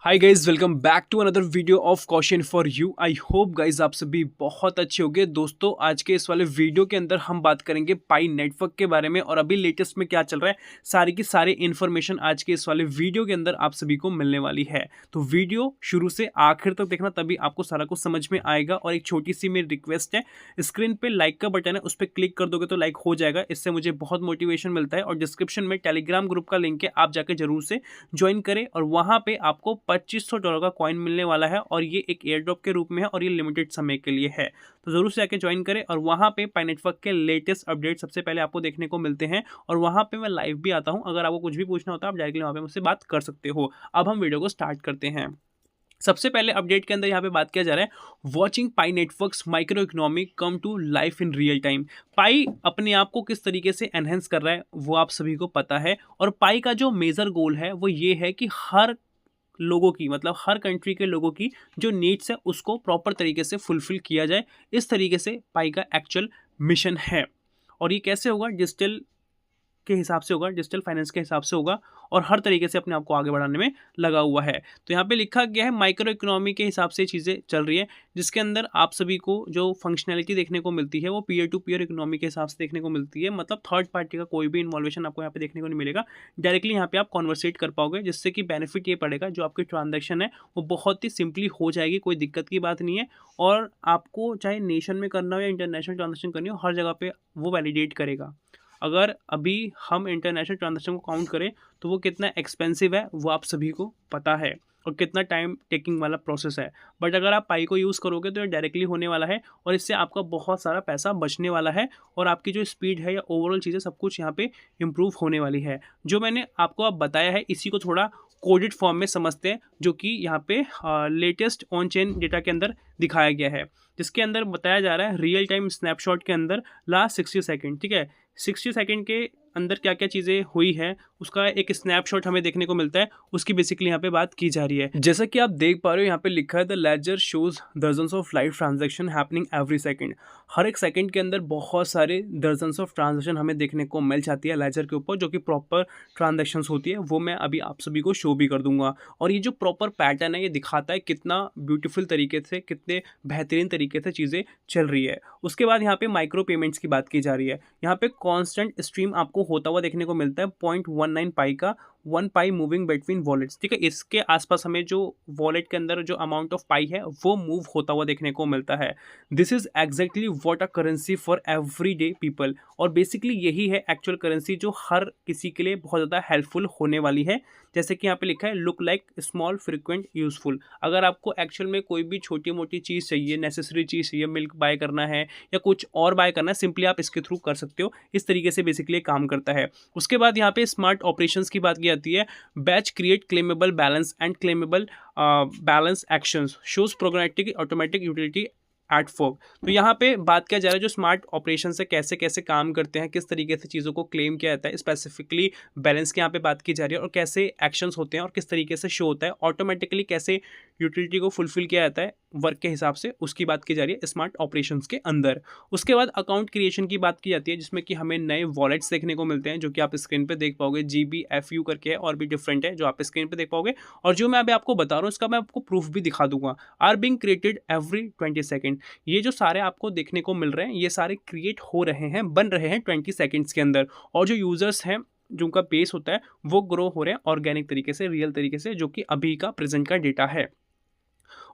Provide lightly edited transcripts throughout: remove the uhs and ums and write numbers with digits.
Hi guys, welcome back to another video of question for you. I hope guys आप सभी बहुत अच्छे होंगे। दोस्तों, आज के इस वाले वीडियो के अंदर हम बात करेंगे पाई नेटवर्क के बारे में और अभी लेटेस्ट में क्या चल रहा है, सारी की सारी इन्फॉर्मेशन आज के इस वाले वीडियो के अंदर आप सभी को मिलने वाली है। तो वीडियो शुरू से आखिर तक देखना, तभी आपको सारा कुछ समझ में आएगा। और एक छोटी सी मेरी रिक्वेस्ट है, स्क्रीन पे लाइक का बटन है, उस पर क्लिक कर दोगे तो लाइक हो जाएगा, इससे मुझे बहुत मोटिवेशन मिलता है। और डिस्क्रिप्शन में टेलीग्राम ग्रुप का लिंक है, आप जाकर जरूर से ज्वाइन करें और वहां पे आपको $2500 का कॉइन मिलने वाला है और ये एक एयर ड्रॉप के रूप में है और ये लिमिटेड समय के लिए है। तो जरूर से आके ज्वाइन करें और वहां पे पाई नेटवर्क के लेटेस्ट अपडेट सबसे पहले आपको देखने को मिलते हैं और वहां पे मैं लाइव भी आता हूं। अगर आपको कुछ भी पूछना होता है आप डायरेक्टली वहां पे मुझसे बात कर सकते हो। अब हम वीडियो को स्टार्ट करते हैं। सबसे पहले अपडेट के अंदर यहाँ पे बात किया जा रहा है, watching Pi Networks micro economy come to life in real time. Pi अपने आप को किस तरीके से एनहेंस कर रहा है वो आप सभी को पता है। और पाई का जो मेजर गोल है वो ये है कि हर लोगों की, मतलब हर कंट्री के लोगों की जो नीड्स है उसको प्रॉपर तरीके से फुलफिल किया जाए। इस तरीके से पाई का एक्चुअल मिशन है। और ये कैसे होगा? डिजिटल के हिसाब से होगा, डिजिटल फाइनेंस के हिसाब से होगा और हर तरीके से अपने आप को आगे बढ़ाने में लगा हुआ है। तो यहाँ पे लिखा गया है माइक्रो इकोनॉमी के हिसाब से चीज़ें चल रही है, जिसके अंदर आप सभी को जो फंक्शनैलिटी देखने को मिलती है वो पीयर टू पीयर इकोनॉमी के हिसाब से देखने को मिलती है। मतलब थर्ड पार्टी का कोई भी इन्वॉल्वेशन आपको यहाँ पे देखने को नहीं मिलेगा। डायरेक्टली यहाँ पे आप कॉन्वर्सेट कर पाओगे, जिससे कि बेनिफिट ये पड़ेगा, जो आपकी ट्रांजेक्शन है वो बहुत ही सिंपली हो जाएगी, कोई दिक्कत की बात नहीं है। और आपको चाहे नेशन में करना हो या इंटरनेशनल ट्रांजेक्शन करनी हो, हर जगह पे वो वैलिडेट करेगा। अगर अभी हम इंटरनेशनल ट्रांजेक्शन को काउंट करें तो वो कितना एक्सपेंसिव है वो आप सभी को पता है और कितना टाइम टेकिंग वाला प्रोसेस है। बट अगर आप पाई को यूज़ करोगे तो ये डायरेक्टली होने वाला है और इससे आपका बहुत सारा पैसा बचने वाला है और आपकी जो स्पीड है या ओवरऑल चीज़ें सब कुछ यहाँ पे इम्प्रूव होने वाली है। जो मैंने आपको अब बताया है इसी को थोड़ा कोडेड फॉर्म में समझते हैं, जो कि यहाँ पे लेटेस्ट ऑन चेन डेटा के अंदर दिखाया गया है, जिसके अंदर बताया जा रहा है रियल टाइम स्नैपशॉट के अंदर लास्ट 60 सेकेंड। ठीक है, 60 सेकेंड के अंदर क्या क्या चीज़ें हुई है उसका एक स्नैपशॉट हमें देखने को मिलता है, उसकी बेसिकली यहाँ पे बात की जा रही है। जैसा कि आप देख पा रहे हो यहाँ पे लिखा है the ledger shows dozens of live transaction happening every second. हर एक सेकंड के अंदर बहुत सारे दर्जन्स ऑफ ट्रांजैक्शन हमें देखने को मिल जाती है लेजर के ऊपर, जो कि प्रॉपर ट्रांजैक्शंस होती है। वो मैं अभी आप सभी को शो भी कर दूंगा। और ये जो प्रॉपर पैटर्न है ये दिखाता है कितना ब्यूटीफुल तरीके से, कितने बेहतरीन तरीके से चीज़ें चल रही है। उसके बाद यहाँ पे माइक्रो पेमेंट्स की बात की जा रही है। यहाँ पे कॉन्स्टेंट स्ट्रीम आपको होता हुआ देखने को मिलता है 0.19 पाई का, 1 पाई मूविंग बिटवीन वॉलेट्स। ठीक है, इसके आसपास हमें जो वॉलेट के अंदर जो अमाउंट ऑफ पाई है वो मूव होता हुआ देखने को मिलता है। This is exactly what a currency for every day people. और बेसिकली यही है एक्चुअल करेंसी जो हर किसी के लिए बहुत ज़्यादा हेल्पफुल होने वाली है। जैसे कि यहाँ पे लिखा है look like small frequent useful. अगर आपको एक्चुअल में कोई भी छोटी मोटी चीज़ चाहिए, नेसेसरी चीज़ चाहिए, मिल्क बाय करना है या कुछ और बाय करना है, सिंपली आप इसके थ्रू कर सकते हो। इस तरीके से बेसिकली काम करता है। उसके बाद यहाँ पे स्मार्ट ऑपरेशंस की बात की जाती है। Batch create claimable balance and claimable balance actions shows programmatic automatic utility at folk. तो यहाँ पे बात किया जा रहा है जो स्मार्ट ऑपरेशन से कैसे कैसे काम करते हैं, किस तरीके से चीज़ों को क्लेम किया जाता है, स्पेसिफिकली बैलेंस की यहाँ पे बात की जा रही है और कैसे एक्शंस होते हैं और किस तरीके से शो होता है, ऑटोमेटिकली कैसे यूटिलिटी को फुलफिल किया जाता है वर्क के हिसाब से, उसकी बात की जा रही है स्मार्ट ऑपरेशंस के अंदर। उसके बाद अकाउंट क्रिएशन की बात की जाती है, जिसमें कि हमें नए वॉलेट्स देखने को मिलते हैं, जो कि आप स्क्रीन पे देख पाओगे। GBFU करके है और भी डिफरेंट है, जो आप स्क्रीन पे देख पाओगे। और जो मैं अभी आपको बता रहा हूँ इसका मैं आपको प्रूफ भी दिखा दूंगा। Are being created every 20 second. ये जो सारे आपको देखने को मिल रहे हैं ये सारे क्रिएट हो रहे हैं, बन रहे हैं 20 सेकेंड्स के अंदर। और जो यूजर्स हैं, जो उनका बेस होता है, वो ग्रो हो रहे हैं ऑर्गेनिक तरीके से, रियल तरीके से, जो कि अभी का प्रेजेंट का डेटा है।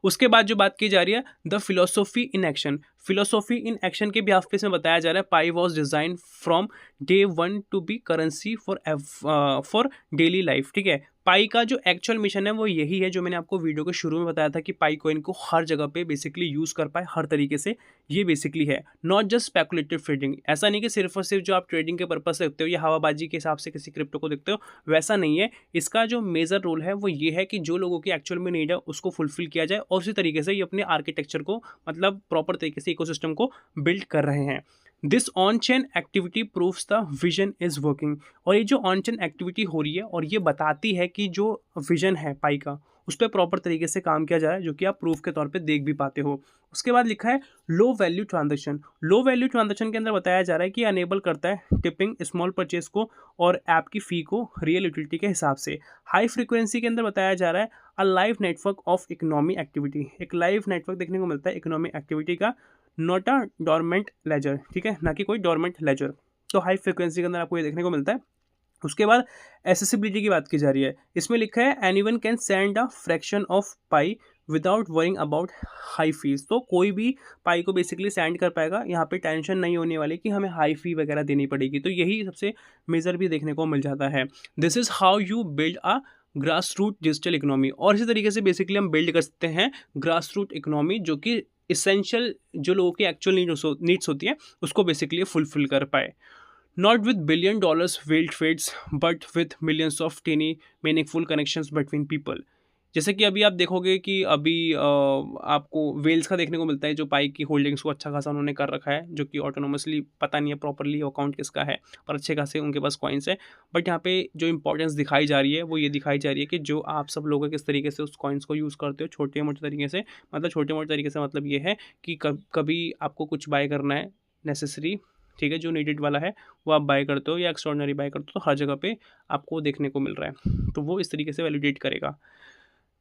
उसके बाद जो बात की जा रही है the philosophy in action. Philosophy in action के भी ऑफिस में बताया जा रहा है Pi was design from day one to be currency for daily life. ठीक है, पाई का जो एक्चुअल मिशन है वो यही है, जो मैंने आपको वीडियो के शुरू में बताया था कि पाई कॉइन को हर जगह पे बेसिकली यूज कर पाए हर तरीके से। ये बेसिकली है नॉट जस्ट स्पेकुलेटिव ट्रेडिंग। ऐसा नहीं कि सिर्फ और सिर्फ जो आप ट्रेडिंग के पर्पज से देखते हो या हवाबाजी के हिसाब से किसी क्रिप्टो को देखते हो, वैसा नहीं है। इसका जो मेजर रोल है वो ये है कि जो लोगों की एक्चुअल में नीड है उसको फुलफिल किया जाए और उसी तरीके से ये अपने आर्किटेक्चर को, मतलब प्रॉपर तरीके से इकोसिस्टम को बिल्ड कर रहे हैं। This on chain activity proves the vision is working. और ये जो ऑन चेन एक्टिविटी हो रही है और ये बताती है कि जो विजन है पाई का उस पर प्रॉपर तरीके से काम किया जाए, जो कि आप प्रूफ के तौर पे देख भी पाते हो। उसके बाद लिखा है low value transaction. Low value transaction के अंदर बताया जा रहा है कि अनेबल करता है टिपिंग स्मॉल परचेज को और ऐप की फ़ी को रियल यूटिलिटी के हिसाब से। हाई फ्रीक्वेंसी के अंदर बताया जा रहा है a live network of economy activity. एक लाइव नेटवर्क देखने को मिलता है इकोनॉमी एक्टिविटी का, नॉट अ डोरमेंट लेजर, ठीक है, ना कि कोई डोरमेंट लेजर। तो हाई फ्रीक्वेंसी के अंदर आपको ये देखने को मिलता है। उसके बाद एसेसिबिलिटी की बात की जा रही है। इसमें लिखा है anyone can send a fraction of pi without worrying about high fees. तो कोई भी पाई को बेसिकली सेंड कर पाएगा, यहाँ पे टेंशन नहीं होने वाली कि हमें हाई फी वगैरह देनी पड़ेगी। तो यही सबसे मेजर भी देखने को मिल जाता है। This is how you build a grass root digital economy. और इसी तरीके से बेसिकली हम बिल्ड कर सकते हैं ग्रास रूट इकोनॉमी, जो कि इसेंशियल जो लोगों की एक्चुअल नीड्स होती है उसको बेसिकली फुलफिल कर पाए। Not with billion dollars whale trades, but with millions of tiny meaningful connections between people. जैसे कि अभी आप देखोगे कि अभी आपको वेल्स का देखने को मिलता है, जो पाई की होल्डिंग्स को अच्छा खासा उन्होंने कर रखा है, जो कि ऑटोनोमसली पता नहीं है प्रॉपरली अकाउंट किसका है, पर अच्छे खासे उनके पास कॉइन्स है। बट यहाँ पे जो इंपॉर्टेंस दिखाई जा रही है वो ये दिखाई जा रही है कि जो आप सब लोग किस तरीके से उस कॉइन्स को यूज़ करते हो छोटे मोटे तरीके से। मतलब छोटे मोटे तरीके से मतलब ये है कि कभी आपको कुछ बाय करना है नेसेसरी, ठीक है, जो नीडेड वाला है वो आप बाय करते हो या एक्स्ट्रॉर्डनरी बाय करते हो, तो हर जगह पे आपको देखने को मिल रहा है। तो वो इस तरीके से वैलिडेट करेगा।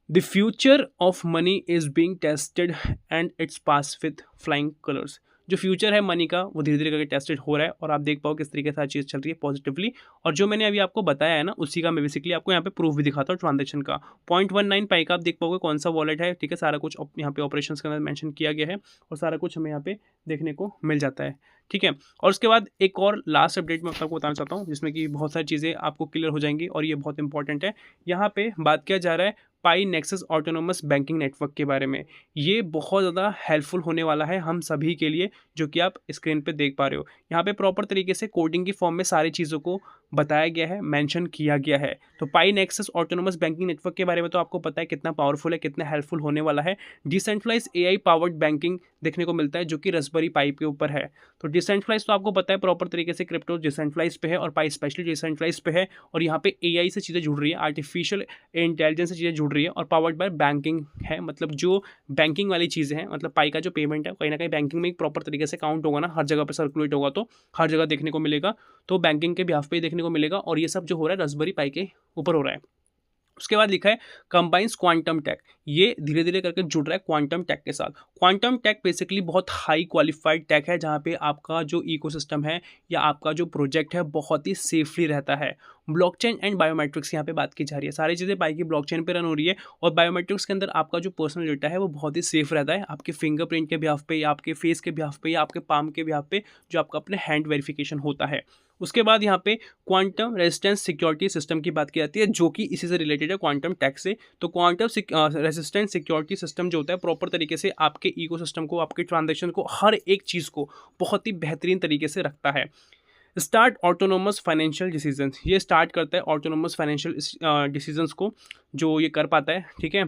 The future of money is being tested and it's pass with flying colours. जो फ्यूचर है मनी का वो धीरे धीरे करके टेस्टेड हो रहा है और आप देख पाओ किस तरीके से हर चीज़ चल रही है पॉजिटिवली। और जो मैंने अभी आपको बताया है ना, उसी का मैं बेसिकली आपको यहाँ पे प्रूफ भी दिखाता हूँ ट्रांजेक्शन का। 0.19 पाई का आप देख पाओगे कौन सा वॉलेट है, ठीक है, सारा कुछ यहाँ पे ऑपरेशंस के अंदर मेंशन किया गया है और सारा कुछ हमें यहाँ पे देखने को मिल जाता है, ठीक है। और उसके बाद एक और लास्ट अपडेट मैं आपको बताना चाहता हूँ, जिसमें कि बहुत सारी चीज़ें आपको क्लियर हो जाएंगी और ये बहुत इंपॉर्टेंट है। यहाँ पे बात किया जा रहा है पाई नेक्सस ऑटोनोमस बैंकिंग नेटवर्क के बारे में। ये बहुत ज़्यादा हेल्पफुल होने वाला है हम सभी के लिए, जो कि आप स्क्रीन पे देख पा रहे हो। यहाँ पे प्रॉपर तरीके से कोडिंग की फॉर्म में सारी चीज़ों को बताया गया है, मेंशन किया गया है। तो पाई नेक्सस ऑटोनोमस बैंकिंग नेटवर्क के बारे में तो आपको पता है कितना पावरफुल है, कितना हेल्पफुल होने वाला है। डिसेंट्रलाइज एआई पावर्ड बैंकिंग देखने को मिलता है, जो कि रास्पबेरी पाई के ऊपर है। तो डिसेंट्रलाइज तो आपको पता है प्रॉपर तरीके से क्रिप्टो डिसेंट्रलाइज पे है और पाई स्पेशली डिसेंट्रलाइज पे है। और यहाँ पे एआई से चीज़ें जुड़ रही है, आर्टिफिशियल इंटेलिजेंस से चीज़ें जुड़ रही है और पावर्ड बाय बैंकिंग है। मतलब जो बैंकिंग वाली चीज़ें हैं, मतलब पाई का जो पेमेंट है कहीं ना कहीं बैंकिंग में एक प्रॉपर तरीके से काउंट होगा ना, हर जगह पर सर्कुलेट होगा, तो हर जगह देखने को मिलेगा। तो बैंकिंग के बिहाफ पे ही देखने को मिलेगा और ये सब जो हो रहा है रास्पबेरी पाई के ऊपर हो रहा है। उसके बाद लिखा है कंबाइंस क्वांटम टेक। ये धीरे धीरे करके जुड़ रहा है क्वांटम टेक के साथ। क्वांटम टेक बेसिकली बहुत हाई क्वालिफाइड टेक है, जहाँ पे आपका जो इकोसिस्टम है या आपका जो प्रोजेक्ट है बहुत ही सेफली रहता है। ब्लॉकचेन एंड बायोमेट्रिक्स यहाँ पे बात की जा रही है, सारी चीज़ें पाई की ब्लॉकचेन पे रन हो रही है और बायोमेट्रिक्स के अंदर आपका जो पर्सनल डेटा है वो बहुत ही सेफ रहता है, आपके फिंगरप्रिंट के बिहाफ पे या आपके फेस के बिहाफ पे या आपके पाम के बिहाफ पे, जो आपका अपने हैंड वेरिफिकेशन होता है। उसके बाद यहाँ पे क्वांटम रेजिस्टेंस सिक्योरिटी सिस्टम की बात की जाती है, जो कि इसी से रिलेटेड है क्वांटम टेक से। तो क्वांटम रेजिस्टेंस सिक्योरिटी सिस्टम जो होता है प्रॉपर तरीके से आपके इकोसिस्टम को, आपके ट्रांजैक्शन को, हर एक चीज़ को बहुत ही बेहतरीन तरीके से रखता है। स्टार्ट ऑटोनोमस फाइनेंशियल डिसीजंस, ये स्टार्ट करता है ऑटोनोमस फाइनेंशियल डिसीजंस को, जो ये कर पाता है, ठीक है।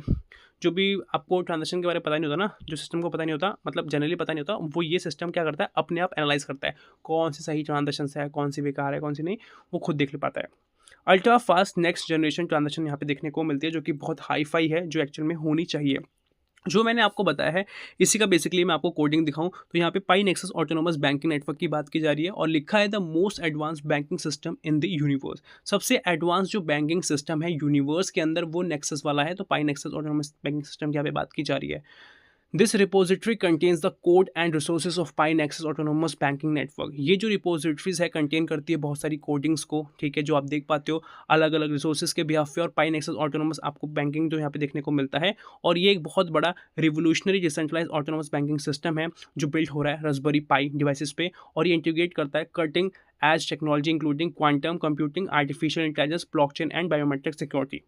जो भी आपको ट्रांजेक्शन के बारे में पता नहीं होता ना, जो सिस्टम को पता नहीं होता, मतलब जनरली पता नहीं होता, वो ये सिस्टम क्या करता है अपने आप एनालाइज करता है कौन सी सही ट्रांजेक्शन है, कौन सी बेकार है, कौन सी नहीं, वो खुद देख ले पाता है। Ultra fast next generation transaction यहाँ पे देखने को मिलती है, जो कि बहुत हाई फाई है, जो एक्चुअल में होनी चाहिए। जो मैंने आपको बताया है इसी का बेसिकली मैं आपको कोडिंग दिखाऊं तो यहाँ पे पाई नेक्सस ऑटोनोमस बैंकिंग नेटवर्क की बात की जा रही है और लिखा है the most advance banking system in the universe. सबसे एडवांस जो बैंकिंग सिस्टम है यूनिवर्स के अंदर वो नेक्सस वाला है। तो पाई नेक्सस ऑटोनोमस बैंकिंग सिस्टम की यहाँ पे बात की जा रही है। This repository contains the code and resources of pi nexus autonomous banking network. ये जो रिपोजिटरीज है कंटेन करती है बहुत सारी कोडिंग्स को, ठीक है, जो आप देख पाते हो अलग अलग रिसोर्सेज के बिहाफ पे। और पाई नेक्सस ऑटोनोमस आपको बैंकिंग जो यहाँ पे देखने को मिलता है और ये एक बहुत बड़ा revolutionary decentralise autonomous banking system है जो बिल्ड हो रहा है रास्पबेरी पाई डिवाइसेस पे। और ये इंटीग्रेट करता है cutting edge technology including quantum computing, artificial intelligence, blockchain and biometric security.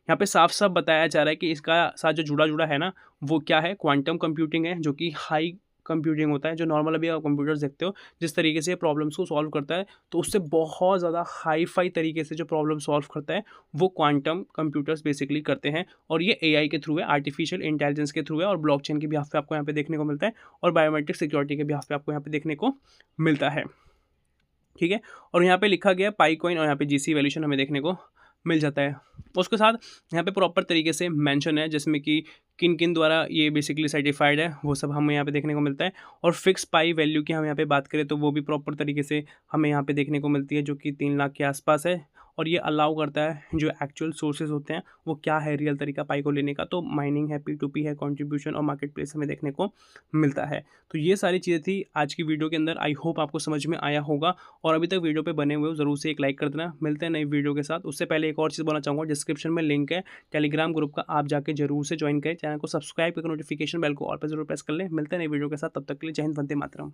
यहाँ पे साफ साफ बताया जा रहा है कि इसका साथ जो जुड़ा जुड़ा है ना वो क्या है, क्वांटम कंप्यूटिंग है, जो कि हाई कंप्यूटिंग होता है। जो नॉर्मल अभी आप कंप्यूटर्स देखते हो जिस तरीके से प्रॉब्लम्स को सॉल्व करता है, तो उससे बहुत ज़्यादा हाई फाई तरीके से जो प्रॉब्लम सॉल्व करता है वो क्वांटम कंप्यूटर्स बेसिकली करते हैं। और ये एआई के थ्रू है, आर्टिफिशियल इंटेलिजेंस के थ्रू है और ब्लॉकचेन के बिहाफ पे आपको यहाँ पे देखने को मिलता है और बायोमेट्रिक सिक्योरिटी के बिहाफ पे आपको यहाँ पे देखने को मिलता है, ठीक है। और यहाँ पे लिखा गया पाई कॉइन और यहाँ पे जीसी वैल्यूशन हमें देखने को मिल जाता है। उसके साथ यहाँ पे प्रॉपर तरीके से मेंशन है जिसमें कि किन किन द्वारा ये बेसिकली सर्टिफाइड है, वो सब हमें यहाँ पे देखने को मिलता है। और फिक्स पाई वैल्यू की हम यहाँ पे बात करें तो वो भी प्रॉपर तरीके से हमें यहाँ पे देखने को मिलती है, जो कि 3 लाख के आसपास है। और ये अलाउ करता है जो एक्चुअल सोर्सेज होते हैं वो क्या है रियल तरीका पाई को लेने का, तो माइनिंग है, P2P है, कंट्रीब्यूशन और मार्केट प्लेस हमें देखने को मिलता है। तो ये सारी चीज़ें थी आज की वीडियो के अंदर। आई होप आपको समझ में आया होगा, और अभी तक वीडियो पे बने हुए हो ज़रूर से एक लाइक कर देना। मिलते हैं नई वीडियो के साथ। उससे पहले एक और चीज़ बोलना चाहूँगा, डिस्क्रिप्शन में लिंक है टेलीग्राम ग्रुप का, आप जाके जरूर से ज्वाइन करें। चैनल को सब्सक्राइब करके नोटिफिकेशन बेल को ऑल पर जरूर प्रेस कर लें। मिलते हैं नई वीडियो के साथ, तब तक के लिए जय हिंद, वंदे मातरम।